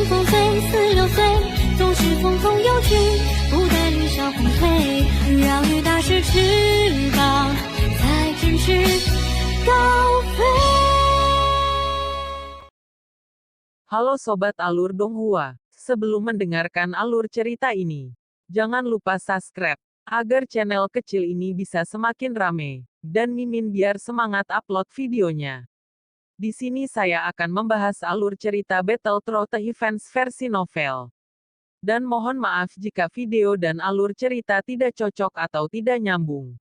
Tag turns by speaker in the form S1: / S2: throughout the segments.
S1: 风飞似流水，总是风风有趣，不待雨小风退，让雨打湿翅膀，才振翅高飞。
S2: Halo Sobat Alur Donghua, sebelum mendengarkan alur cerita ini, jangan lupa subscribe, agar channel kecil ini bisa semakin rame, dan Mimin biar semangat upload videonya. Di sini saya akan membahas alur cerita Battlethrough Events versi novel. Dan mohon maaf jika video dan alur cerita tidak cocok atau tidak nyambung.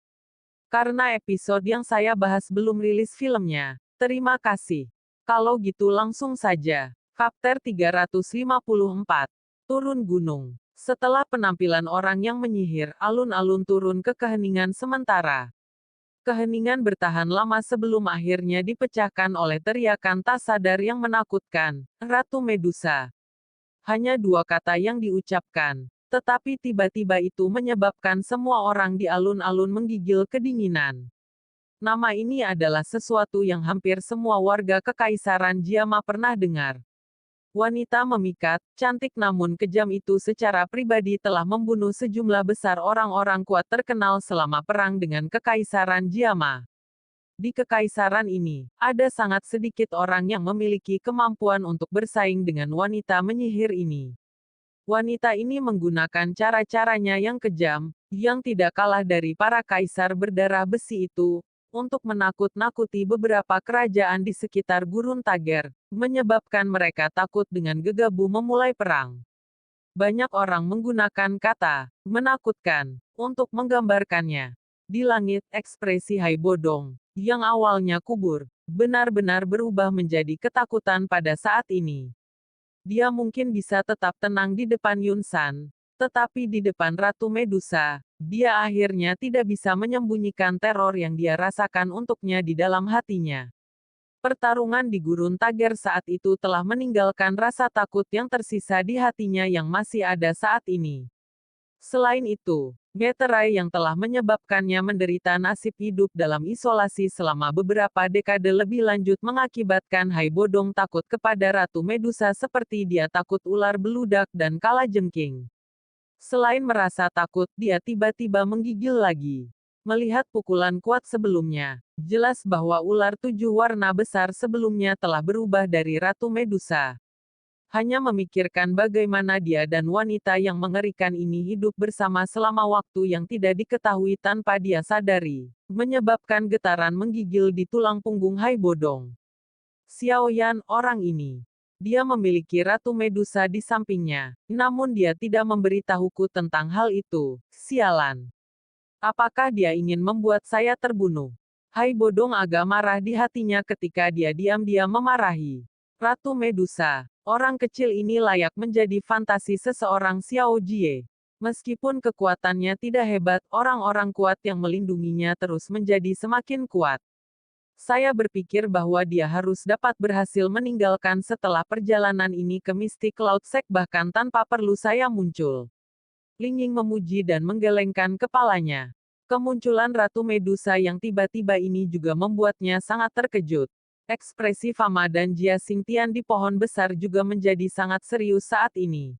S2: Karena episode yang saya bahas belum rilis filmnya. Terima kasih. Kalau gitu langsung saja. Chapter 354. Turun Gunung. Setelah penampilan orang yang menyihir, alun-alun turun ke keheningan sementara. Keheningan bertahan lama sebelum akhirnya dipecahkan oleh teriakan tak sadar yang menakutkan, Ratu Medusa. Hanya dua kata yang diucapkan, tetapi tiba-tiba itu menyebabkan semua orang di alun-alun menggigil kedinginan. Nama ini adalah sesuatu yang hampir semua warga Kekaisaran Jiama pernah dengar. Wanita memikat, cantik namun kejam itu secara pribadi telah membunuh sejumlah besar orang-orang kuat terkenal selama perang dengan Kekaisaran Jiama. Di Kekaisaran ini, ada sangat sedikit orang yang memiliki kemampuan untuk bersaing dengan wanita menyihir ini. Wanita ini menggunakan cara-caranya yang kejam, yang tidak kalah dari para kaisar berdarah besi itu, untuk menakut-nakuti beberapa kerajaan di sekitar Gurun Tager, menyebabkan mereka takut dengan gegabah memulai perang. Banyak orang menggunakan kata menakutkan untuk menggambarkannya. Di langit, ekspresi Hai Bodong, yang awalnya kubur, benar-benar berubah menjadi ketakutan pada saat ini. Dia mungkin bisa tetap tenang di depan Yun San, tetapi di depan Ratu Medusa, dia akhirnya tidak bisa menyembunyikan teror yang dia rasakan untuknya di dalam hatinya. Pertarungan di Gurun Tager saat itu telah meninggalkan rasa takut yang tersisa di hatinya yang masih ada saat ini. Selain itu, meterai yang telah menyebabkannya menderita nasib hidup dalam isolasi selama beberapa dekade lebih lanjut mengakibatkan Hai Bodong takut kepada Ratu Medusa seperti dia takut ular beludak dan kalajengking. Selain merasa takut, dia tiba-tiba menggigil lagi. Melihat pukulan kuat sebelumnya, jelas bahwa ular 7 warna besar sebelumnya telah berubah dari Ratu Medusa. Hanya memikirkan bagaimana dia dan wanita yang mengerikan ini hidup bersama selama waktu yang tidak diketahui tanpa dia sadari, menyebabkan getaran menggigil di tulang punggung Hai Bodong. Xiaoyan, orang ini. Dia memiliki Ratu Medusa di sampingnya, namun dia tidak memberitahuku tentang hal itu. Sialan. Apakah dia ingin membuat saya terbunuh? Hai Bodong agak marah di hatinya ketika dia diam-diam memarahi Ratu Medusa. Orang kecil ini layak menjadi fantasi seseorang Xiao Jie. Meskipun kekuatannya tidak hebat, orang-orang kuat yang melindunginya terus menjadi semakin kuat. Saya berpikir bahwa dia harus dapat berhasil meninggalkan setelah perjalanan ini ke Mystic Cloud Sect bahkan tanpa perlu saya muncul. Lingying memuji dan menggelengkan kepalanya. Kemunculan Ratu Medusa yang tiba-tiba ini juga membuatnya sangat terkejut. Ekspresi Fama dan Jia Xingtian di pohon besar juga menjadi sangat serius saat ini.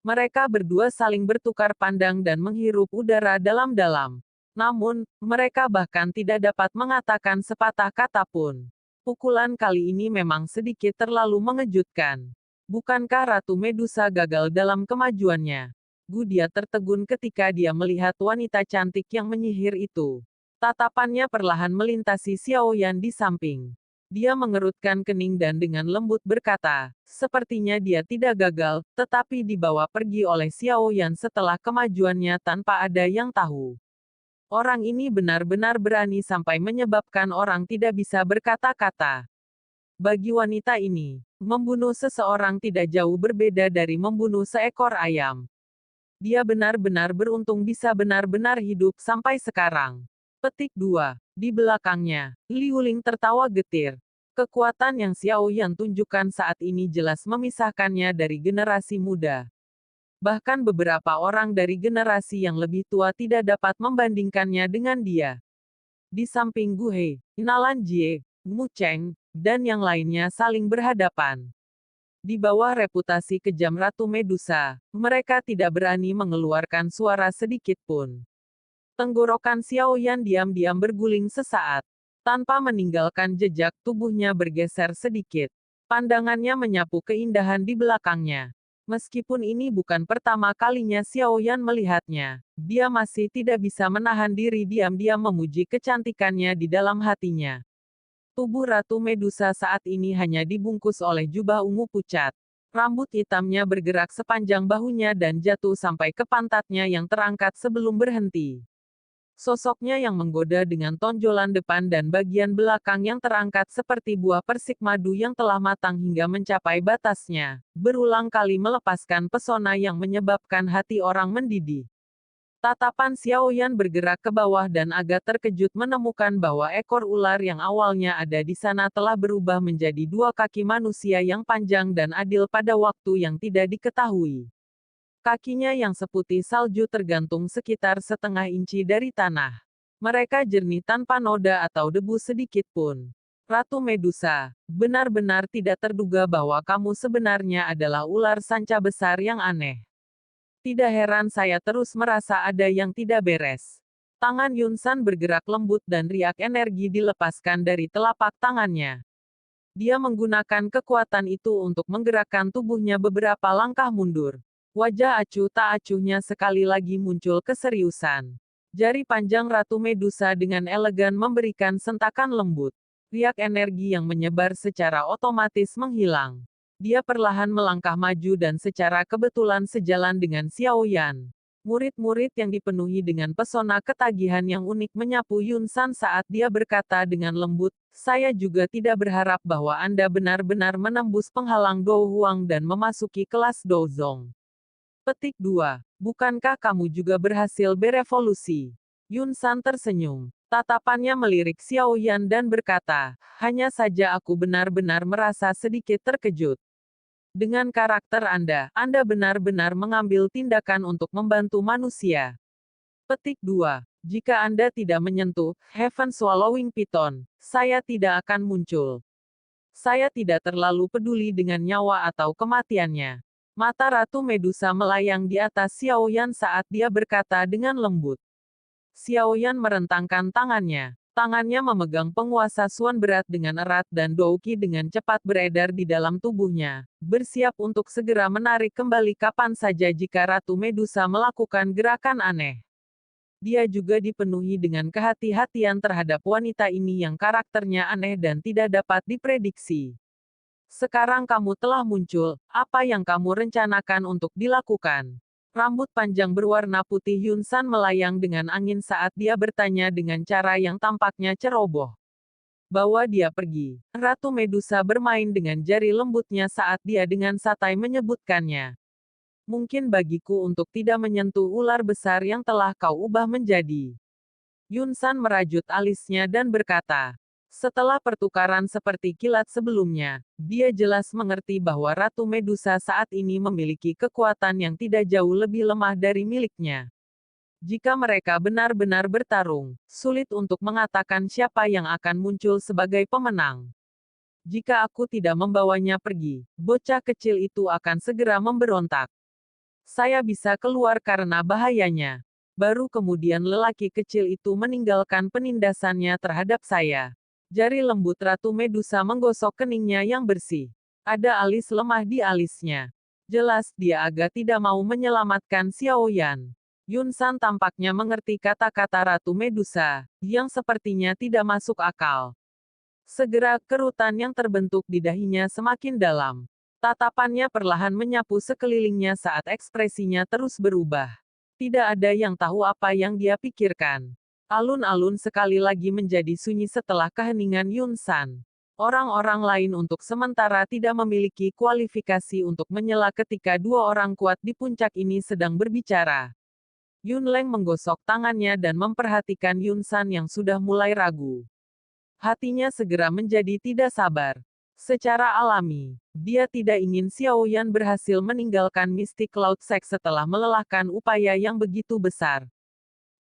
S2: Mereka berdua saling bertukar pandang dan menghirup udara dalam-dalam. Namun, mereka bahkan tidak dapat mengatakan sepatah kata pun. Pukulan kali ini memang sedikit terlalu mengejutkan. Bukankah Ratu Medusa gagal dalam kemajuannya? Dia tertegun ketika dia melihat wanita cantik yang menyihir itu. Tatapannya perlahan melintasi Xiaoyan di samping. Dia mengerutkan kening dan dengan lembut berkata, sepertinya dia tidak gagal, tetapi dibawa pergi oleh Xiaoyan setelah kemajuannya tanpa ada yang tahu. Orang ini benar-benar berani sampai menyebabkan orang tidak bisa berkata-kata. Bagi wanita ini, membunuh seseorang tidak jauh berbeda dari membunuh seekor ayam. Dia benar-benar beruntung bisa benar-benar hidup sampai sekarang. Petik 2. Di belakangnya, Liuling tertawa getir. Kekuatan yang Xiaoyan tunjukkan saat ini jelas memisahkannya dari generasi muda. Bahkan beberapa orang dari generasi yang lebih tua tidak dapat membandingkannya dengan dia. Di samping Gu He, Nalan Jie, Mu Cheng, dan yang lainnya saling berhadapan. Di bawah reputasi kejam Ratu Medusa, mereka tidak berani mengeluarkan suara sedikit pun. Tenggorokan Xiaoyan diam-diam berguling sesaat. Tanpa meninggalkan jejak, tubuhnya bergeser sedikit. Pandangannya menyapu keindahan di belakangnya. Meskipun ini bukan pertama kalinya Xiaoyan melihatnya, dia masih tidak bisa menahan diri diam-diam memuji kecantikannya di dalam hatinya. Tubuh Ratu Medusa saat ini hanya dibungkus oleh jubah ungu pucat. Rambut hitamnya bergerak sepanjang bahunya dan jatuh sampai ke pantatnya yang terangkat sebelum berhenti. Sosoknya yang menggoda dengan tonjolan depan dan bagian belakang yang terangkat seperti buah persik madu yang telah matang hingga mencapai batasnya, berulang kali melepaskan pesona yang menyebabkan hati orang mendidih. Tatapan Xiaoyan bergerak ke bawah dan agak terkejut menemukan bahwa ekor ular yang awalnya ada di sana telah berubah menjadi dua kaki manusia yang panjang dan adil pada waktu yang tidak diketahui. Kakinya yang seputih salju tergantung sekitar setengah inci dari tanah. Mereka jernih tanpa noda atau debu sedikit pun. Ratu Medusa, benar-benar tidak terduga bahwa kamu sebenarnya adalah ular sanca besar yang aneh. Tidak heran saya terus merasa ada yang tidak beres. Tangan Yunsan bergerak lembut dan riak energi dilepaskan dari telapak tangannya. Dia menggunakan kekuatan itu untuk menggerakkan tubuhnya beberapa langkah mundur. Wajah acuh tak acuhnya sekali lagi muncul keseriusan. Jari panjang Ratu Medusa dengan elegan memberikan sentakan lembut. Riak energi yang menyebar secara otomatis menghilang. Dia perlahan melangkah maju dan secara kebetulan sejalan dengan Xiaoyan. Murid-murid yang dipenuhi dengan pesona ketagihan yang unik menyapu Yunsan saat dia berkata dengan lembut, saya juga tidak berharap bahwa Anda benar-benar menembus penghalang Dou Huang dan memasuki kelas Douzong. Petik 2. Bukankah kamu juga berhasil berevolusi? Yunsan tersenyum. Tatapannya melirik Xiaoyan dan berkata, hanya saja aku benar-benar merasa sedikit terkejut. Dengan karakter Anda benar-benar mengambil tindakan untuk membantu manusia. Petik 2. Jika Anda tidak menyentuh Heaven Swallowing Python, saya tidak akan muncul. Saya tidak terlalu peduli dengan nyawa atau kematiannya. Mata Ratu Medusa melayang di atas Xiaoyan saat dia berkata dengan lembut. Xiaoyan merentangkan tangannya. Tangannya memegang penguasa Suan berat dengan erat dan Douqi dengan cepat beredar di dalam tubuhnya, bersiap untuk segera menarik kembali kapan saja jika Ratu Medusa melakukan gerakan aneh. Dia juga dipenuhi dengan kehati-hatian terhadap wanita ini yang karakternya aneh dan tidak dapat diprediksi. Sekarang kamu telah muncul, apa yang kamu rencanakan untuk dilakukan? Rambut panjang berwarna putih Yunsan melayang dengan angin saat dia bertanya dengan cara yang tampaknya ceroboh. Bawa dia pergi. Ratu Medusa bermain dengan jari lembutnya saat dia dengan santai menyebutkannya. Mungkin bagiku untuk tidak menyentuh ular besar yang telah kau ubah menjadi. Yunsan merajut alisnya dan berkata, setelah pertukaran seperti kilat sebelumnya, dia jelas mengerti bahwa Ratu Medusa saat ini memiliki kekuatan yang tidak jauh lebih lemah dari miliknya. Jika mereka benar-benar bertarung, sulit untuk mengatakan siapa yang akan muncul sebagai pemenang. Jika aku tidak membawanya pergi, bocah kecil itu akan segera memberontak. Saya bisa keluar karena bahayanya. Baru kemudian lelaki kecil itu meninggalkan penindasannya terhadap saya. Jari lembut Ratu Medusa menggosok keningnya yang bersih. Ada alis lemah di alisnya. Jelas dia agak tidak mau menyelamatkan Xiaoyan. Yunsan tampaknya mengerti kata-kata Ratu Medusa, yang sepertinya tidak masuk akal. Segera kerutan yang terbentuk di dahinya semakin dalam. Tatapannya perlahan menyapu sekelilingnya saat ekspresinya terus berubah. Tidak ada yang tahu apa yang dia pikirkan. Alun-alun sekali lagi menjadi sunyi setelah keheningan Yunsan. Orang-orang lain untuk sementara tidak memiliki kualifikasi untuk menyela ketika dua orang kuat di puncak ini sedang berbicara. Yunleng menggosok tangannya dan memperhatikan Yunsan yang sudah mulai ragu. Hatinya segera menjadi tidak sabar. Secara alami, dia tidak ingin Xiaoyan berhasil meninggalkan Mystic Cloud Sect setelah melelahkan upaya yang begitu besar.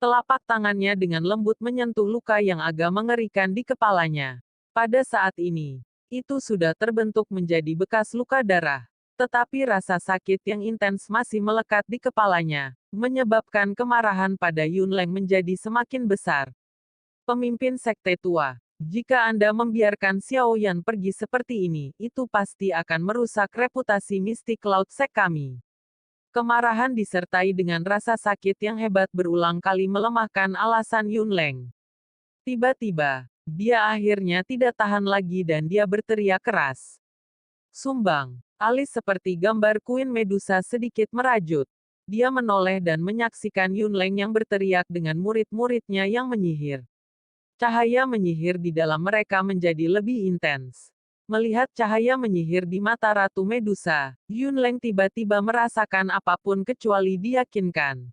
S2: Telapak tangannya dengan lembut menyentuh luka yang agak mengerikan di kepalanya. Pada saat ini, itu sudah terbentuk menjadi bekas luka darah. Tetapi rasa sakit yang intens masih melekat di kepalanya, menyebabkan kemarahan pada Yunleng menjadi semakin besar. Pemimpin sekte tua, jika Anda membiarkan Xiao Yan pergi seperti ini, itu pasti akan merusak reputasi mistik Cloud Sect kami. Kemarahan disertai dengan rasa sakit yang hebat berulang kali melemahkan alasan Yunleng. Tiba-tiba, dia akhirnya tidak tahan lagi dan dia berteriak keras. Sumbang, alis seperti gambar Queen Medusa sedikit merajut. Dia menoleh dan menyaksikan Yunleng yang berteriak dengan murid-muridnya yang menyihir. Cahaya menyihir di dalam mereka menjadi lebih intens. Melihat cahaya menyihir di mata Ratu Medusa, Yunleng tiba-tiba merasakan apapun kecuali diyakinkan.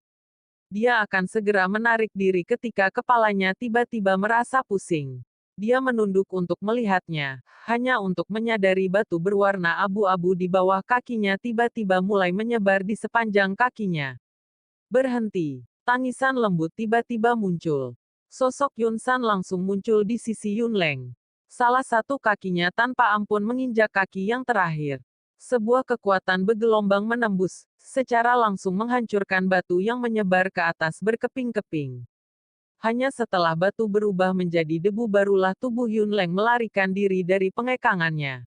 S2: Dia akan segera menarik diri ketika kepalanya tiba-tiba merasa pusing. Dia menunduk untuk melihatnya, hanya untuk menyadari batu berwarna abu-abu di bawah kakinya tiba-tiba mulai menyebar di sepanjang kakinya. Berhenti. Tangisan lembut tiba-tiba muncul. Sosok Yunsan langsung muncul di sisi Yunleng. Salah satu kakinya tanpa ampun menginjak kaki yang terakhir. Sebuah kekuatan bergelombang menembus, secara langsung menghancurkan batu yang menyebar ke atas berkeping-keping. Hanya setelah batu berubah menjadi debu barulah tubuh Yunleng melarikan diri dari pengekangannya.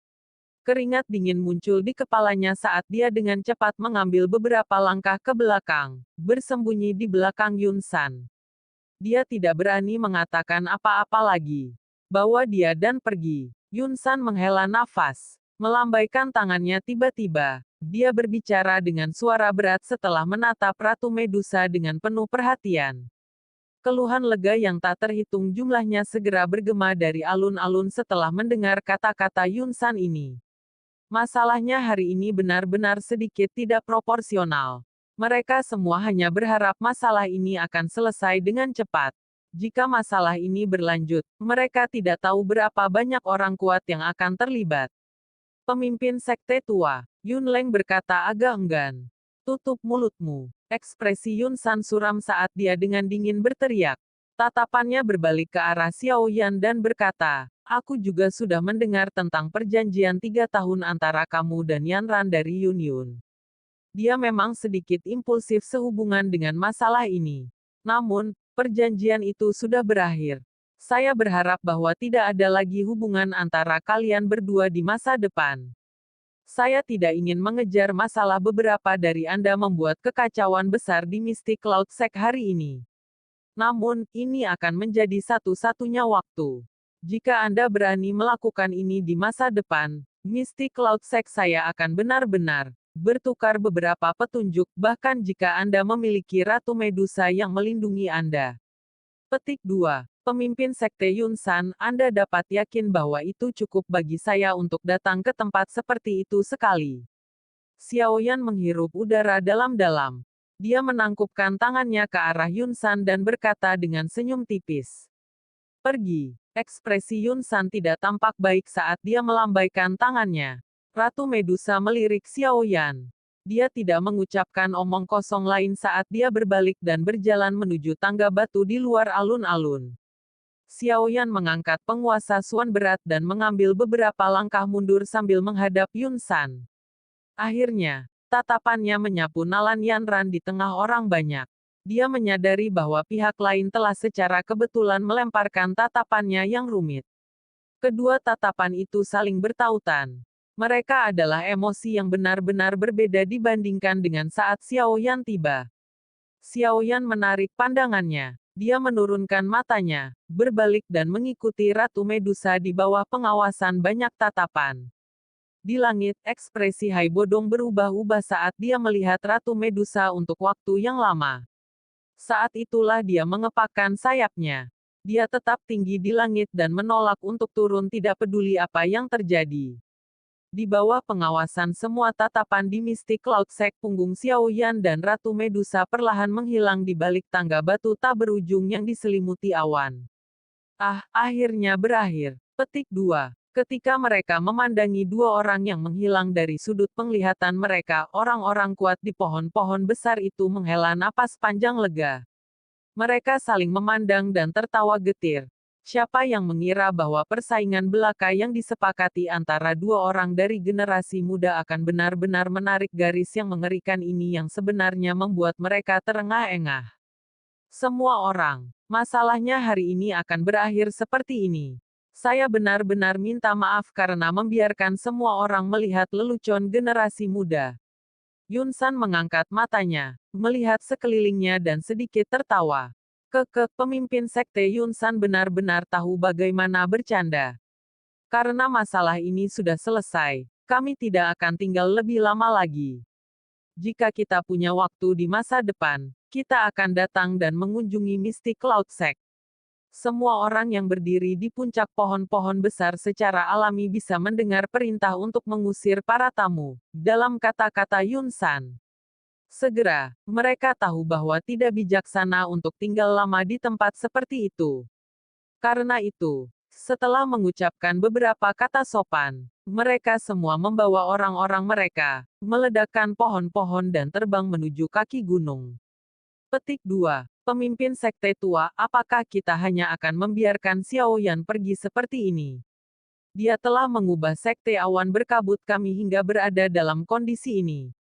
S2: Keringat dingin muncul di kepalanya saat dia dengan cepat mengambil beberapa langkah ke belakang, bersembunyi di belakang Yunsan. Dia tidak berani mengatakan apa-apa lagi. Bawa dia dan pergi. Yunsan menghela nafas. Melambaikan tangannya tiba-tiba. Dia berbicara dengan suara berat setelah menatap Ratu Medusa dengan penuh perhatian. Keluhan lega yang tak terhitung jumlahnya segera bergema dari alun-alun setelah mendengar kata-kata Yunsan ini. Masalahnya hari ini benar-benar sedikit tidak proporsional. Mereka semua hanya berharap masalah ini akan selesai dengan cepat. Jika masalah ini berlanjut, mereka tidak tahu berapa banyak orang kuat yang akan terlibat. Pemimpin sekte tua, Yunleng berkata agak enggan. Tutup mulutmu. Ekspresi Yunsan suram saat dia dengan dingin berteriak. Tatapannya berbalik ke arah Xiao Yan dan berkata, aku juga sudah mendengar tentang perjanjian 3 tahun antara kamu dan Yanran dari Yunyun. Dia memang sedikit impulsif sehubungan dengan masalah ini. Namun, perjanjian itu sudah berakhir. Saya berharap bahwa tidak ada lagi hubungan antara kalian berdua di masa depan. Saya tidak ingin mengejar masalah beberapa dari Anda membuat kekacauan besar di Mystic Cloud Sect hari ini. Namun, ini akan menjadi satu-satunya waktu. Jika Anda berani melakukan ini di masa depan, Mystic Cloud Sect saya akan benar-benar bertukar beberapa petunjuk, bahkan jika Anda memiliki Ratu Medusa yang melindungi Anda. Petik 2. Pemimpin sekte Yunsan, Anda dapat yakin bahwa itu cukup bagi saya untuk datang ke tempat seperti itu sekali. Xiao Yan menghirup udara dalam-dalam. Dia menangkupkan tangannya ke arah Yunsan dan berkata dengan senyum tipis. Pergi. Ekspresi Yunsan tidak tampak baik saat dia melambaikan tangannya. Ratu Medusa melirik Xiao Yan. Dia tidak mengucapkan omong kosong lain saat dia berbalik dan berjalan menuju tangga batu di luar alun-alun. Xiao Yan mengangkat penguasa Suan berat dan mengambil beberapa langkah mundur sambil menghadap Yunsan. Akhirnya, tatapannya menyapu Nalan Yanran di tengah orang banyak. Dia menyadari bahwa pihak lain telah secara kebetulan melemparkan tatapannya yang rumit. Kedua tatapan itu saling bertautan. Mereka adalah emosi yang benar-benar berbeda dibandingkan dengan saat Xiao Yan tiba. Xiao Yan menarik pandangannya. Dia menurunkan matanya, berbalik dan mengikuti Ratu Medusa di bawah pengawasan banyak tatapan. Di langit, ekspresi Hai Bodong berubah-ubah saat dia melihat Ratu Medusa untuk waktu yang lama. Saat itulah dia mengepakkan sayapnya. Dia tetap tinggi di langit dan menolak untuk turun tidak peduli apa yang terjadi. Di bawah pengawasan semua tatapan di Mystic Cloud Sect, punggung Xiao Yan dan Ratu Medusa perlahan menghilang di balik tangga batu tak berujung yang diselimuti awan. Akhirnya berakhir. Petik 2. Ketika mereka memandangi dua orang yang menghilang dari sudut penglihatan mereka, orang-orang kuat di pohon-pohon besar itu menghela napas panjang lega. Mereka saling memandang dan tertawa getir. Siapa yang mengira bahwa persaingan belaka yang disepakati antara dua orang dari generasi muda akan benar-benar menarik garis yang mengerikan ini yang sebenarnya membuat mereka terengah-engah. Semua orang, masalahnya hari ini akan berakhir seperti ini. Saya benar-benar minta maaf karena membiarkan semua orang melihat lelucon generasi muda. Yun San mengangkat matanya, melihat sekelilingnya dan sedikit tertawa. Pemimpin sekte Yun San benar-benar tahu bagaimana bercanda. Karena masalah ini sudah selesai, kami tidak akan tinggal lebih lama lagi. Jika kita punya waktu di masa depan, kita akan datang dan mengunjungi Mystic Cloud Sect. Semua orang yang berdiri di puncak pohon-pohon besar secara alami bisa mendengar perintah untuk mengusir para tamu. Dalam kata-kata Yun San. Segera, mereka tahu bahwa tidak bijaksana untuk tinggal lama di tempat seperti itu. Karena itu, setelah mengucapkan beberapa kata sopan, mereka semua membawa orang-orang mereka, meledakkan pohon-pohon dan terbang menuju kaki gunung. Petik 2. Pemimpin sekte tua, apakah kita hanya akan membiarkan Xiao Yan pergi seperti ini? Dia telah mengubah sekte awan berkabut kami hingga berada dalam kondisi ini.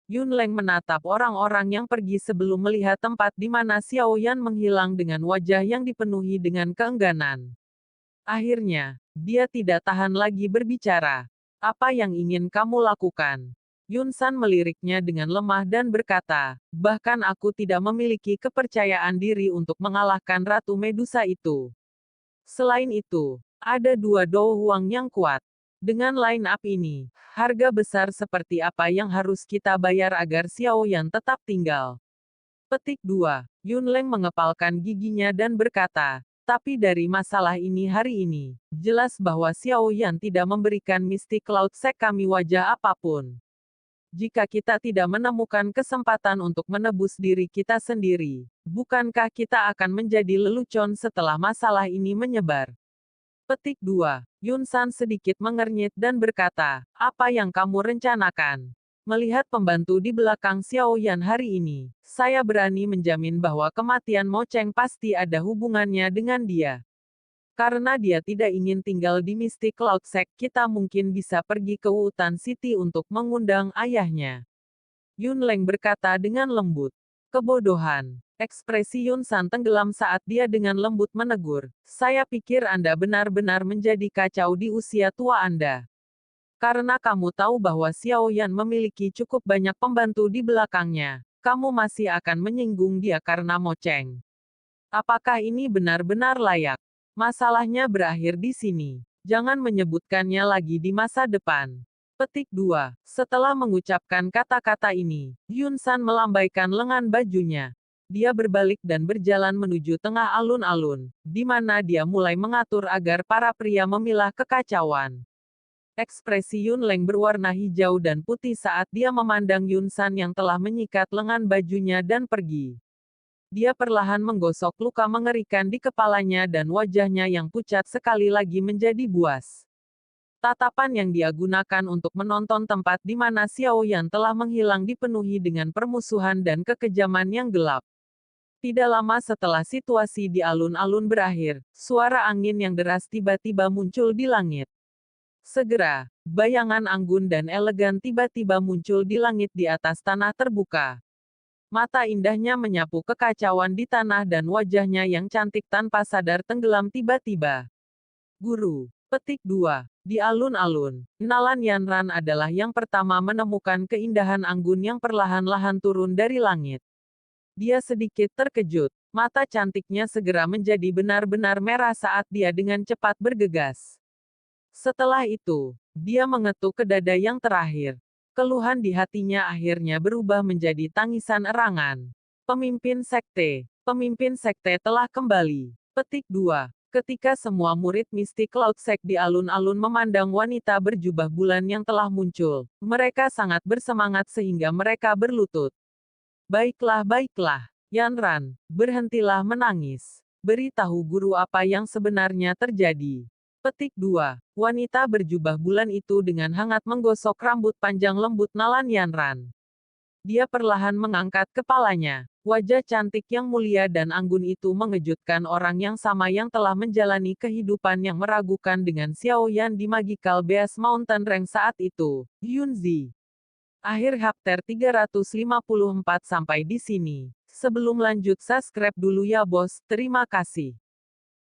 S2: Yun Leng menatap orang-orang yang pergi sebelum melihat tempat di mana Xiao Yan menghilang dengan wajah yang dipenuhi dengan keengganan. Akhirnya, dia tidak tahan lagi berbicara. Apa yang ingin kamu lakukan? Yun San meliriknya dengan lemah dan berkata, bahkan aku tidak memiliki kepercayaan diri untuk mengalahkan Ratu Medusa itu. Selain itu, ada dua Do Huang yang kuat. Dengan line up ini, harga besar seperti apa yang harus kita bayar agar Xiao Yan tetap tinggal? Petik 2. Yun Leng mengepalkan giginya dan berkata, tapi dari masalah ini hari ini, jelas bahwa Xiao Yan tidak memberikan Mystic Cloud Sect kami wajah apapun. Jika kita tidak menemukan kesempatan untuk menebus diri kita sendiri, bukankah kita akan menjadi lelucon setelah masalah ini menyebar? Petik 2. Yun San sedikit mengernyit dan berkata, apa yang kamu rencanakan? Melihat pembantu di belakang Xiao Yan hari ini, saya berani menjamin bahwa kematian Mo Cheng pasti ada hubungannya dengan dia. Karena dia tidak ingin tinggal di Mystic Cloud Sect, kita mungkin bisa pergi ke Wutan City untuk mengundang ayahnya. Yun Leng berkata dengan lembut. Kebodohan. Ekspresi Yun San tenggelam saat dia dengan lembut menegur, saya pikir Anda benar-benar menjadi kacau di usia tua Anda. Karena kamu tahu bahwa Xiao Yan memiliki cukup banyak pembantu di belakangnya, kamu masih akan menyinggung dia karena Mo Cheng. Apakah ini benar-benar layak? Masalahnya berakhir di sini. Jangan menyebutkannya lagi di masa depan. Petik 2. Setelah mengucapkan kata-kata ini, Yun San melambaikan lengan bajunya. Dia berbalik dan berjalan menuju tengah alun-alun, di mana dia mulai mengatur agar para pria memilah kekacauan. Ekspresi Yun Leng berwarna hijau dan putih saat dia memandang Yun San yang telah menyikat lengan bajunya dan pergi. Dia perlahan menggosok luka mengerikan di kepalanya dan wajahnya yang pucat sekali lagi menjadi buas. Tatapan yang dia gunakan untuk menonton tempat di mana Xiao Yan telah menghilang dipenuhi dengan permusuhan dan kekejaman yang gelap. Tidak lama setelah situasi di alun-alun berakhir, suara angin yang deras tiba-tiba muncul di langit. Segera, bayangan anggun dan elegan tiba-tiba muncul di langit di atas tanah terbuka. Mata indahnya menyapu kekacauan di tanah dan wajahnya yang cantik tanpa sadar tenggelam tiba-tiba. Guru. Petik 2. Di alun-alun, Nalan Yanran adalah yang pertama menemukan keindahan anggun yang perlahan-lahan turun dari langit. Dia sedikit terkejut. Mata cantiknya segera menjadi benar-benar merah saat dia dengan cepat bergegas. Setelah itu, dia mengetuk ke dada yang terakhir. Keluhan di hatinya akhirnya berubah menjadi tangisan erangan. Pemimpin sekte telah kembali. Petik 2. Ketika semua murid Mystic Cloud Sect di alun-alun memandang wanita berjubah bulan yang telah muncul, mereka sangat bersemangat sehingga mereka berlutut. Baiklah, Yanran, berhentilah menangis. Beritahu guru apa yang sebenarnya terjadi. Petik 2. Wanita berjubah bulan itu dengan hangat menggosok rambut panjang lembut Nalan Yanran. Dia perlahan mengangkat kepalanya. Wajah cantik yang mulia dan anggun itu mengejutkan orang yang sama yang telah menjalani kehidupan yang meragukan dengan Xiao Yan di Magical Beast Mountain Range saat itu. Yunzi. Akhir chapter 354 sampai di sini. Sebelum lanjut subscribe dulu ya bos, terima kasih.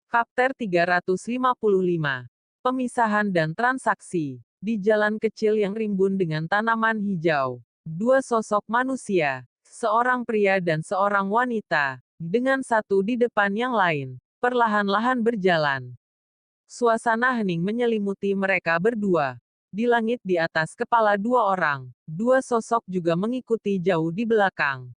S2: Chapter 355. Pemisahan dan transaksi. Di jalan kecil yang rimbun dengan tanaman hijau, dua sosok manusia, seorang pria dan seorang wanita, dengan satu di depan yang lain, perlahan-lahan berjalan. Suasana hening menyelimuti mereka berdua. Di langit di atas kepala dua orang, dua sosok juga mengikuti jauh di belakang.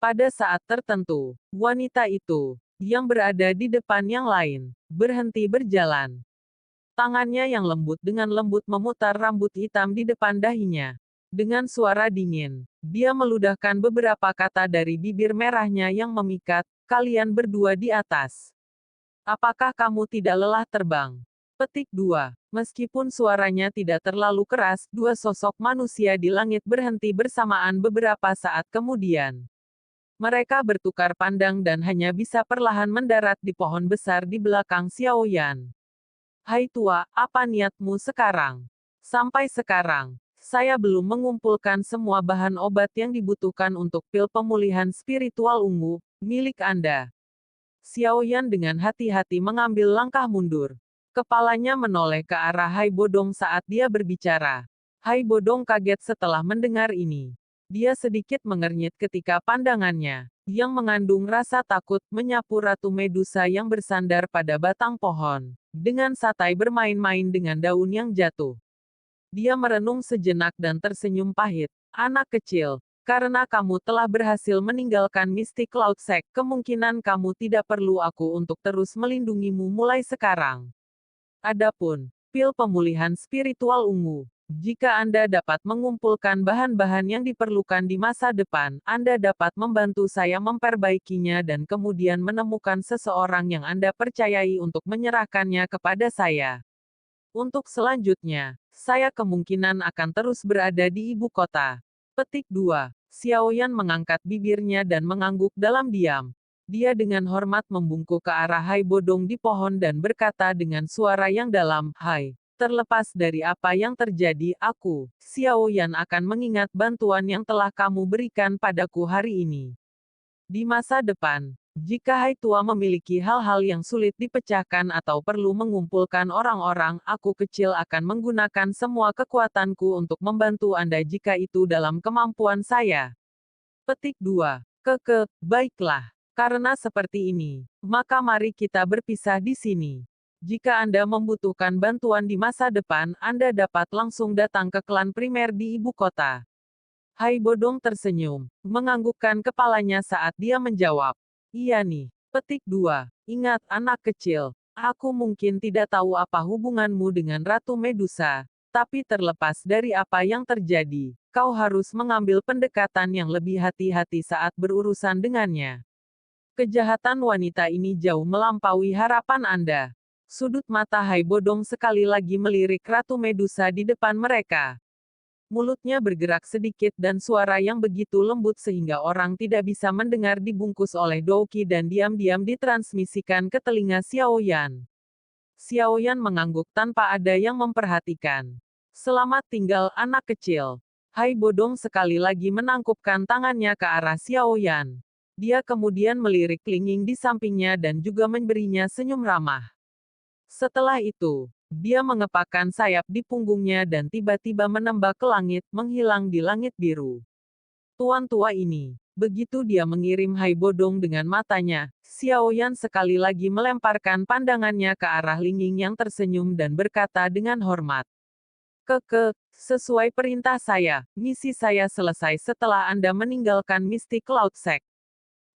S2: Pada saat tertentu, wanita itu, yang berada di depan yang lain, berhenti berjalan. Tangannya yang lembut dengan lembut memutar rambut hitam di depan dahinya. Dengan suara dingin, dia meludahkan beberapa kata dari bibir merahnya yang memikat, "Kalian berdua di atas. Apakah kamu tidak lelah terbang?" Petik 2. Meskipun suaranya tidak terlalu keras, dua sosok manusia di langit berhenti bersamaan beberapa saat kemudian. Mereka bertukar pandang dan hanya bisa perlahan mendarat di pohon besar di belakang Xiao Yan. "Hai tua, apa niatmu sekarang?" "Sampai sekarang, saya belum mengumpulkan semua bahan obat yang dibutuhkan untuk pil pemulihan spiritual ungu, milik Anda." Xiao Yan dengan hati-hati mengambil langkah mundur. Kepalanya menoleh ke arah Hai Bodong saat dia berbicara. Hai Bodong kaget setelah mendengar ini. Dia sedikit mengernyit ketika pandangannya, yang mengandung rasa takut, menyapu Ratu Medusa yang bersandar pada batang pohon, dengan santai bermain-main dengan daun yang jatuh. Dia merenung sejenak dan tersenyum pahit. "Anak kecil, karena kamu telah berhasil meninggalkan Mystic Cloud Sect, kemungkinan kamu tidak perlu aku untuk terus melindungimu mulai sekarang. Adapun pil pemulihan spiritual ungu, jika Anda dapat mengumpulkan bahan-bahan yang diperlukan di masa depan, Anda dapat membantu saya memperbaikinya dan kemudian menemukan seseorang yang Anda percayai untuk menyerahkannya kepada saya. Untuk selanjutnya, saya kemungkinan akan terus berada di ibu kota." Petik 2. Xiao Yan mengangkat bibirnya dan mengangguk dalam diam. Dia dengan hormat membungkuk ke arah Hai Bodong di pohon dan berkata dengan suara yang dalam, "Hai, terlepas dari apa yang terjadi, aku, Xiao Yan akan mengingat bantuan yang telah kamu berikan padaku hari ini. Di masa depan, jika Hai Tua memiliki hal-hal yang sulit dipecahkan atau perlu mengumpulkan orang-orang, aku kecil akan menggunakan semua kekuatanku untuk membantu Anda jika itu dalam kemampuan saya." Petik 2. Baiklah. Karena seperti ini, maka mari kita berpisah di sini. Jika Anda membutuhkan bantuan di masa depan, Anda dapat langsung datang ke klan primer di ibu kota. Hai Bodong tersenyum, menganggukkan kepalanya saat dia menjawab. "Iya nih." Petik 2. Ingat anak kecil, aku mungkin tidak tahu apa hubunganmu dengan Ratu Medusa, tapi terlepas dari apa yang terjadi, kau harus mengambil pendekatan yang lebih hati-hati saat berurusan dengannya. Kejahatan wanita ini jauh melampaui harapan Anda. Sudut mata Hai Bodong sekali lagi melirik Ratu Medusa di depan mereka. Mulutnya bergerak sedikit dan suara yang begitu lembut sehingga orang tidak bisa mendengar dibungkus oleh Douki dan diam-diam ditransmisikan ke telinga Xiao Yan. Xiao Yan mengangguk tanpa ada yang memperhatikan. "Selamat tinggal anak kecil." Hai Bodong sekali lagi menangkupkan tangannya ke arah Xiao Yan. Dia kemudian melirik Linging di sampingnya dan juga memberinya senyum ramah. Setelah itu, dia mengepakkan sayap di punggungnya dan tiba-tiba menembak ke langit, menghilang di langit biru. Tuan tua ini, begitu dia mengirim Hai Bodong dengan matanya, Xiao Yan sekali lagi melemparkan pandangannya ke arah Linging yang tersenyum dan berkata dengan hormat. Sesuai perintah saya, misi saya selesai setelah Anda meninggalkan Mystic Cloud Sect.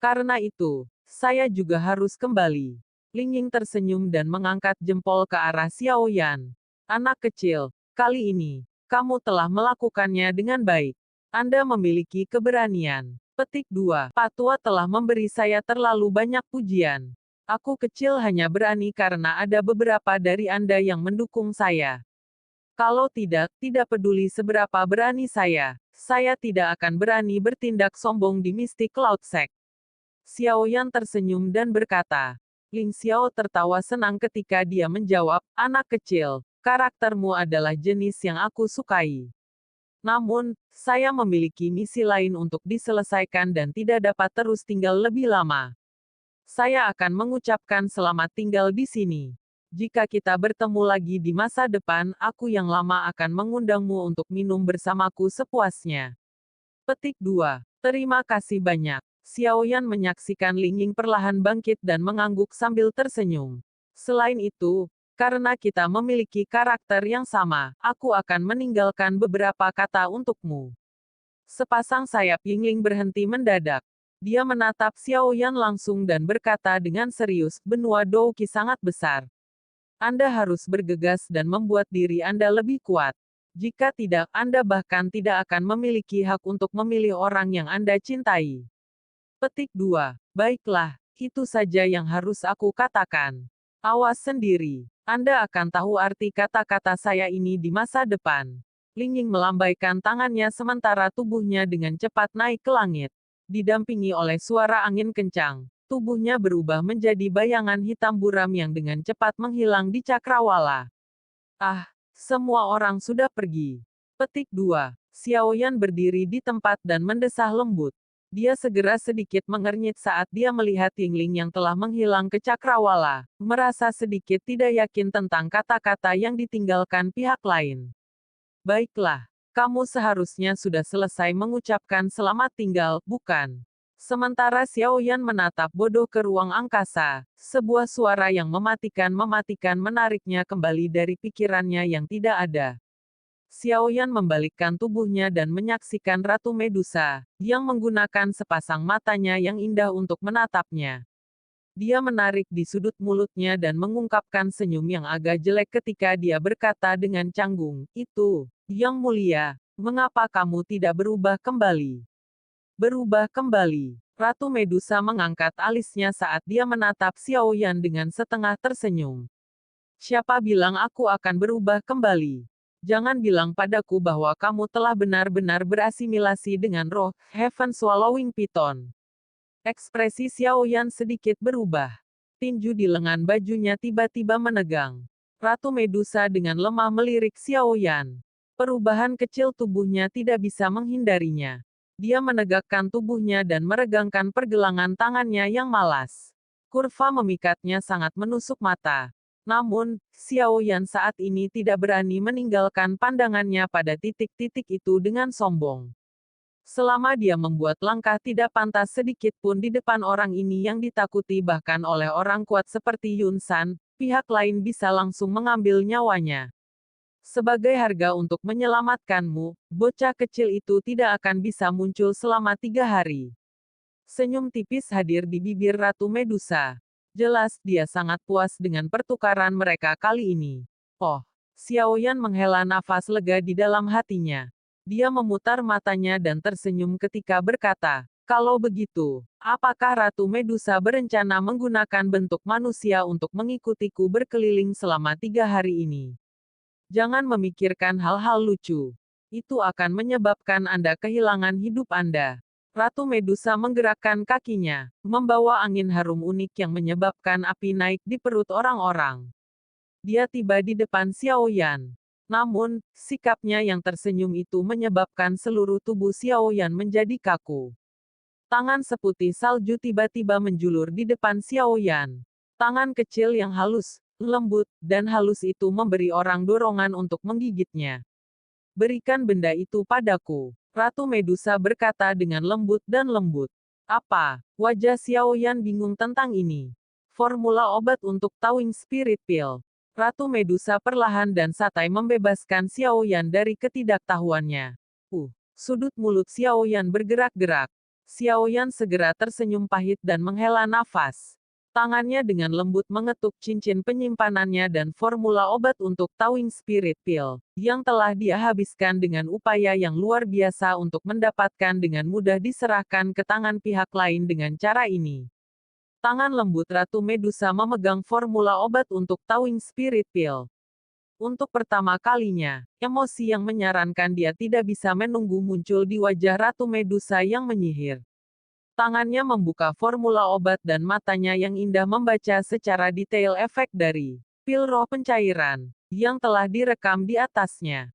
S2: Karena itu, saya juga harus kembali." Linging tersenyum dan mengangkat jempol ke arah Xiao Yan. "Anak kecil, kali ini, kamu telah melakukannya dengan baik. Anda memiliki keberanian." Petik 2. "Pak Tua telah memberi saya terlalu banyak pujian. Aku kecil hanya berani karena ada beberapa dari Anda yang mendukung saya. Kalau tidak peduli seberapa berani saya tidak akan berani bertindak sombong di Mystic Cloud Sect." Xiaoyan tersenyum dan berkata. Ling Xiao tertawa senang ketika dia menjawab, anak kecil, karaktermu adalah jenis yang aku sukai. Namun, saya memiliki misi lain untuk diselesaikan dan tidak dapat terus tinggal lebih lama. Saya akan mengucapkan selamat tinggal di sini. Jika kita bertemu lagi di masa depan, aku yang lama akan mengundangmu untuk minum bersamaku sepuasnya. Petik 2. Terima kasih banyak. Xiaoyan menyaksikan Ling Ying perlahan bangkit dan mengangguk sambil tersenyum. Selain itu, karena kita memiliki karakter yang sama, aku akan meninggalkan beberapa kata untukmu. Sepasang sayap Yingling berhenti mendadak. Dia menatap Xiaoyan langsung dan berkata dengan serius, benua Douqi sangat besar. Anda harus bergegas dan membuat diri Anda lebih kuat. Jika tidak, Anda bahkan tidak akan memiliki hak untuk memilih orang yang Anda cintai. Petik 2. Baiklah, itu saja yang harus aku katakan. Awas sendiri. Anda akan tahu arti kata-kata saya ini di masa depan. Ling Ying melambaikan tangannya sementara tubuhnya dengan cepat naik ke langit. Didampingi oleh suara angin kencang, tubuhnya berubah menjadi bayangan hitam buram yang dengan cepat menghilang di cakrawala. Ah, semua orang sudah pergi. Petik 2. Xiaoyan berdiri di tempat dan mendesah lembut. Dia segera sedikit mengernyit saat dia melihat Yingling yang telah menghilang ke cakrawala, merasa sedikit tidak yakin tentang kata-kata yang ditinggalkan pihak lain. Baiklah, kamu seharusnya sudah selesai mengucapkan selamat tinggal, bukan? Sementara Xiaoyan menatap bodoh ke ruang angkasa, sebuah suara yang mematikan menariknya kembali dari pikirannya yang tidak ada. Xiaoyan membalikkan tubuhnya dan menyaksikan Ratu Medusa, yang menggunakan sepasang matanya yang indah untuk menatapnya. Dia menarik di sudut mulutnya dan mengungkapkan senyum yang agak jelek ketika dia berkata dengan canggung, itu, Yang Mulia, mengapa kamu tidak berubah kembali? Berubah kembali. Ratu Medusa mengangkat alisnya saat dia menatap Xiaoyan dengan setengah tersenyum. Siapa bilang aku akan berubah kembali? Jangan bilang padaku bahwa kamu telah benar-benar berasimilasi dengan roh Heaven Swallowing Python. Ekspresi Xiaoyan sedikit berubah. Tinju di lengan bajunya tiba-tiba menegang. Ratu Medusa dengan lemah melirik Xiaoyan. Perubahan kecil tubuhnya tidak bisa menghindarinya. Dia menegakkan tubuhnya dan meregangkan pergelangan tangannya yang malas. Kurva memikatnya sangat menusuk mata. Namun, Xiaoyan saat ini tidak berani meninggalkan pandangannya pada titik-titik itu dengan sombong. Selama dia membuat langkah tidak pantas sedikit pun di depan orang ini yang ditakuti bahkan oleh orang kuat seperti Yun San, pihak lain bisa langsung mengambil nyawanya. Sebagai harga untuk menyelamatkanmu, bocah kecil itu tidak akan bisa muncul selama 3 hari. Senyum tipis hadir di bibir Ratu Medusa. Jelas, dia sangat puas dengan pertukaran mereka kali ini. Oh, Xiaoyan menghela nafas lega di dalam hatinya. Dia memutar matanya dan tersenyum ketika berkata, kalau begitu, apakah Ratu Medusa berencana menggunakan bentuk manusia untuk mengikutiku berkeliling selama 3 hari ini? Jangan memikirkan hal-hal lucu. Itu akan menyebabkan Anda kehilangan hidup Anda. Ratu Medusa menggerakkan kakinya, membawa angin harum unik yang menyebabkan api naik di perut orang-orang. Dia tiba di depan Xiaoyan. Namun, sikapnya yang tersenyum itu menyebabkan seluruh tubuh Xiaoyan menjadi kaku. Tangan seputih salju tiba-tiba menjulur di depan Xiaoyan. Tangan kecil yang halus, lembut, dan halus itu memberi orang dorongan untuk menggigitnya. Berikan benda itu padaku. Ratu Medusa berkata dengan lembut dan lembut. Apa? Wajah Xiaoyan bingung tentang ini. Formula obat untuk Tawing Spirit Pill. Ratu Medusa perlahan dan santai membebaskan Xiaoyan dari ketidaktahuannya. Sudut mulut Xiaoyan bergerak-gerak. Xiaoyan segera tersenyum pahit dan menghela nafas. Tangannya dengan lembut mengetuk cincin penyimpanannya dan formula obat untuk Tawing Spirit Pill, yang telah dia habiskan dengan upaya yang luar biasa untuk mendapatkan dengan mudah diserahkan ke tangan pihak lain dengan cara ini. Tangan lembut Ratu Medusa memegang formula obat untuk Tawing Spirit Pill. Untuk pertama kalinya, emosi yang menyarankan dia tidak bisa menunggu muncul di wajah Ratu Medusa yang menyihir. Tangannya membuka formula obat dan matanya yang indah membaca secara detail efek dari pil roh pencairan yang telah direkam di atasnya.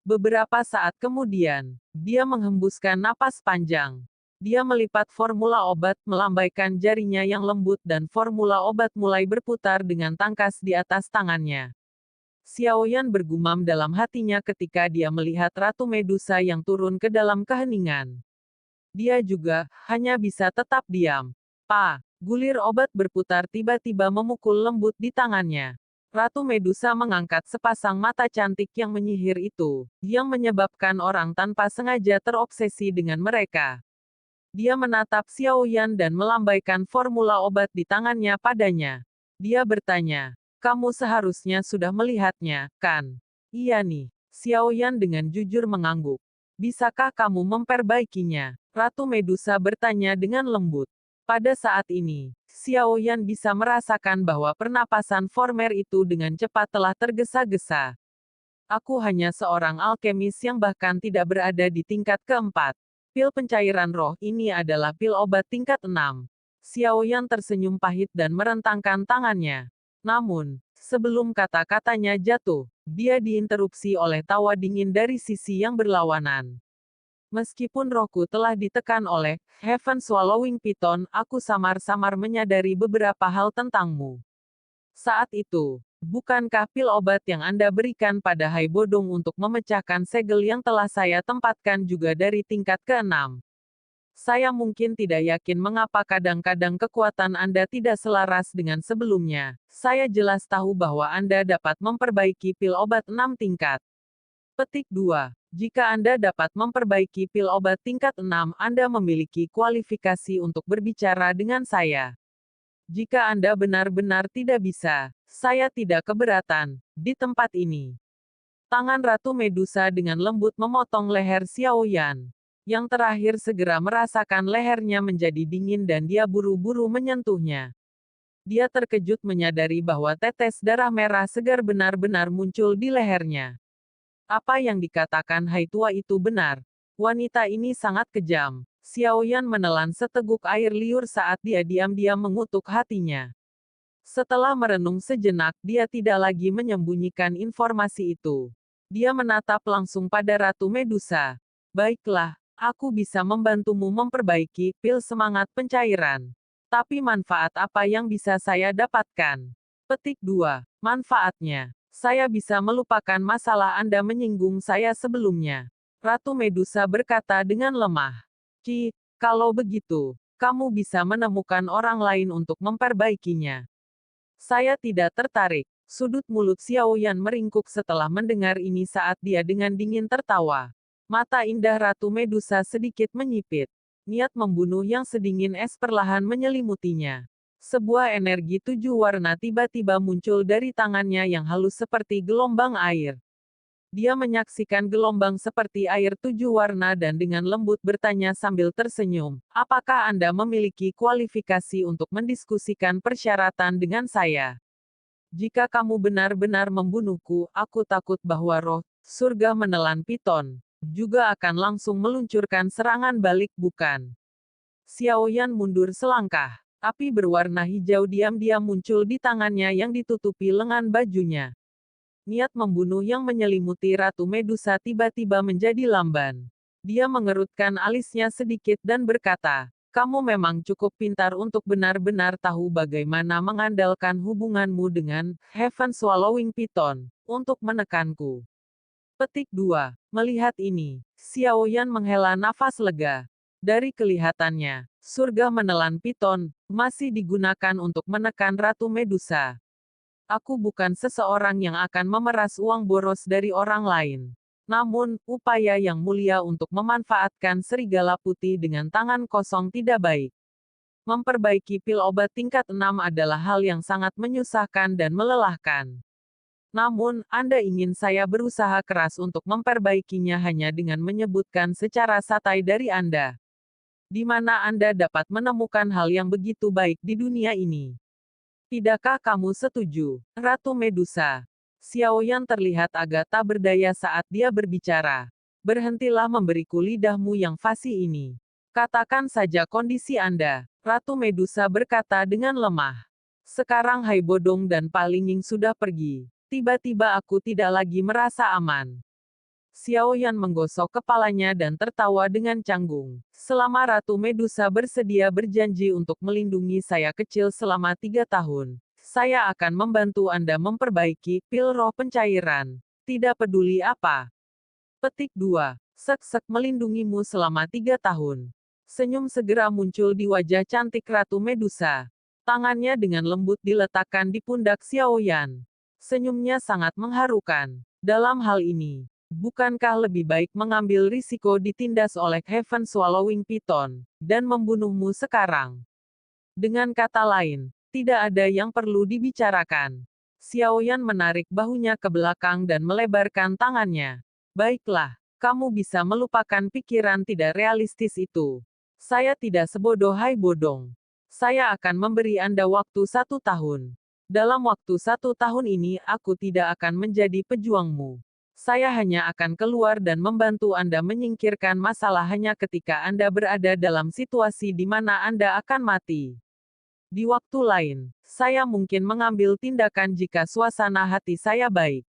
S2: Beberapa saat kemudian, dia menghembuskan napas panjang. Dia melipat formula obat, melambaikan jarinya yang lembut dan formula obat mulai berputar dengan tangkas di atas tangannya. Xiaoyan bergumam dalam hatinya ketika dia melihat Ratu Medusa yang turun ke dalam keheningan. Dia juga hanya bisa tetap diam. Gulir obat berputar tiba-tiba memukul lembut di tangannya. Ratu Medusa mengangkat sepasang mata cantik yang menyihir itu, yang menyebabkan orang tanpa sengaja terobsesi dengan mereka. Dia menatap Xiaoyan dan melambaikan formula obat di tangannya padanya. Dia bertanya, "Kamu seharusnya sudah melihatnya, kan?" "Iya nih." Xiaoyan dengan jujur mengangguk. "Bisakah kamu memperbaikinya?" Ratu Medusa bertanya dengan lembut. Pada saat ini, Xiaoyan bisa merasakan bahwa pernapasan former itu dengan cepat telah tergesa-gesa. "Aku hanya seorang alkemis yang bahkan tidak berada di tingkat keempat. Pil pencairan roh ini adalah pil obat tingkat 6. Xiaoyan tersenyum pahit dan merentangkan tangannya. Namun, sebelum kata-katanya jatuh, dia diinterupsi oleh tawa dingin dari sisi yang berlawanan. "Meskipun rohku telah ditekan oleh Heaven Swallowing Python, aku samar-samar menyadari beberapa hal tentangmu. Saat itu, bukankah pil obat yang Anda berikan pada Hai Bodong untuk memecahkan segel yang telah saya tempatkan juga dari tingkat ke-6? Saya mungkin tidak yakin mengapa kadang-kadang kekuatan Anda tidak selaras dengan sebelumnya. Saya jelas tahu bahwa Anda dapat memperbaiki pil obat 6 tingkat. Petik 2. Jika Anda dapat memperbaiki pil obat tingkat 6, Anda memiliki kualifikasi untuk berbicara dengan saya. Jika Anda benar-benar tidak bisa, saya tidak keberatan. Di tempat ini." Tangan Ratu Medusa dengan lembut memotong leher Xiaoyan. Yang terakhir segera merasakan lehernya menjadi dingin dan dia buru-buru menyentuhnya. Dia terkejut menyadari bahwa tetes darah merah segar benar-benar muncul di lehernya. Apa yang dikatakan Hai Tua itu benar. Wanita ini sangat kejam. Xiaoyan menelan seteguk air liur saat dia diam-diam mengutuk hatinya. Setelah merenung sejenak, dia tidak lagi menyembunyikan informasi itu. Dia menatap langsung pada Ratu Medusa. "Baiklah, aku bisa membantumu memperbaiki pil semangat pencairan. Tapi manfaat apa yang bisa saya dapatkan?" Petik 2. Manfaatnya. Saya bisa melupakan masalah Anda menyinggung saya sebelumnya. Ratu Medusa berkata dengan lemah. Kalau begitu, kamu bisa menemukan orang lain untuk memperbaikinya." "Saya tidak tertarik." Sudut mulut Xiaoyan meringkuk setelah mendengar ini saat dia dengan dingin tertawa. Mata indah Ratu Medusa sedikit menyipit. Niat membunuh yang sedingin es perlahan menyelimutinya. Sebuah energi 7 warna tiba-tiba muncul dari tangannya yang halus seperti gelombang air. Dia menyaksikan gelombang seperti air 7 warna dan dengan lembut bertanya sambil tersenyum, "Apakah Anda memiliki kualifikasi untuk mendiskusikan persyaratan dengan saya? Jika kamu benar-benar membunuhku, aku takut bahwa roh surga menelan piton juga akan langsung meluncurkan serangan balik, bukan?" Xiaoyan mundur selangkah. Api berwarna hijau diam-diam muncul di tangannya yang ditutupi lengan bajunya. Niat membunuh yang menyelimuti Ratu Medusa tiba-tiba menjadi lamban. Dia mengerutkan alisnya sedikit dan berkata, "Kamu memang cukup pintar untuk benar-benar tahu bagaimana mengandalkan hubunganmu dengan Heaven Swallowing Python untuk menekanku." Petik 2. Melihat ini, Xiaoyan menghela nafas lega. Dari kelihatannya, surga menelan piton masih digunakan untuk menekan Ratu Medusa. "Aku bukan seseorang yang akan memeras uang boros dari orang lain. Namun, upaya yang mulia untuk memanfaatkan serigala putih dengan tangan kosong tidak baik. Memperbaiki pil obat tingkat 6 adalah hal yang sangat menyusahkan dan melelahkan. Namun, Anda ingin saya berusaha keras untuk memperbaikinya hanya dengan menyebutkan secara santai dari Anda. Di mana Anda dapat menemukan hal yang begitu baik di dunia ini? Tidakkah kamu setuju, Ratu Medusa?" Xiaoyan terlihat agak tak berdaya saat dia berbicara. "Berhentilah memberiku lidahmu yang fasih ini. Katakan saja kondisi Anda, Ratu Medusa berkata dengan lemah. Sekarang Hai Bodong dan Palinging sudah pergi. Tiba-tiba aku tidak lagi merasa aman. Xiao Yan menggosok kepalanya dan tertawa dengan canggung. Selama Ratu Medusa bersedia berjanji untuk melindungi saya kecil selama 3 tahun, saya akan membantu Anda memperbaiki pil roh pencairan. Tidak peduli apa. Petik 2. Sek-sek melindungimu selama 3 tahun. Senyum segera muncul di wajah cantik Ratu Medusa. Tangannya dengan lembut diletakkan di pundak Xiao Yan. Senyumnya sangat mengharukan. Dalam hal ini, bukankah lebih baik mengambil risiko ditindas oleh Heaven Swallowing Python, dan membunuhmu sekarang? Dengan kata lain, tidak ada yang perlu dibicarakan. Xiao Yan menarik bahunya ke belakang dan melebarkan tangannya. Baiklah, kamu bisa melupakan pikiran tidak realistis itu. Saya tidak sebodoh Hai Bodong. Saya akan memberi Anda waktu 1 tahun. Dalam waktu 1 tahun ini aku tidak akan menjadi pejuangmu. Saya hanya akan keluar dan membantu Anda menyingkirkan masalah hanya ketika Anda berada dalam situasi di mana Anda akan mati. Di waktu lain, saya mungkin mengambil tindakan jika suasana hati saya baik.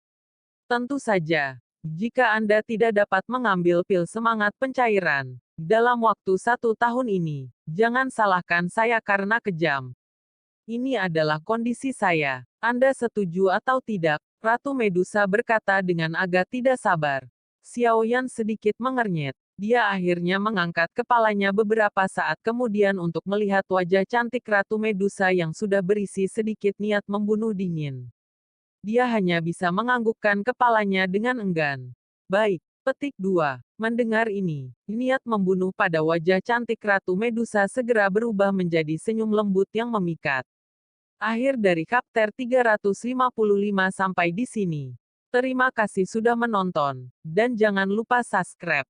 S2: Tentu saja, jika Anda tidak dapat mengambil pil semangat pencairan dalam waktu 1 tahun ini, jangan salahkan saya karena kejam. Ini adalah kondisi saya. Anda setuju atau tidak? Ratu Medusa berkata dengan agak tidak sabar. Xiao Yan sedikit mengernyit. Dia akhirnya mengangkat kepalanya beberapa saat kemudian untuk melihat wajah cantik Ratu Medusa yang sudah berisi sedikit niat membunuh dingin. Dia hanya bisa menganggukkan kepalanya dengan enggan. Baik. Petik 2. Mendengar ini, niat membunuh pada wajah cantik Ratu Medusa segera berubah menjadi senyum lembut yang memikat. Akhir dari chapter 355 sampai di sini. Terima kasih sudah menonton, dan jangan lupa subscribe.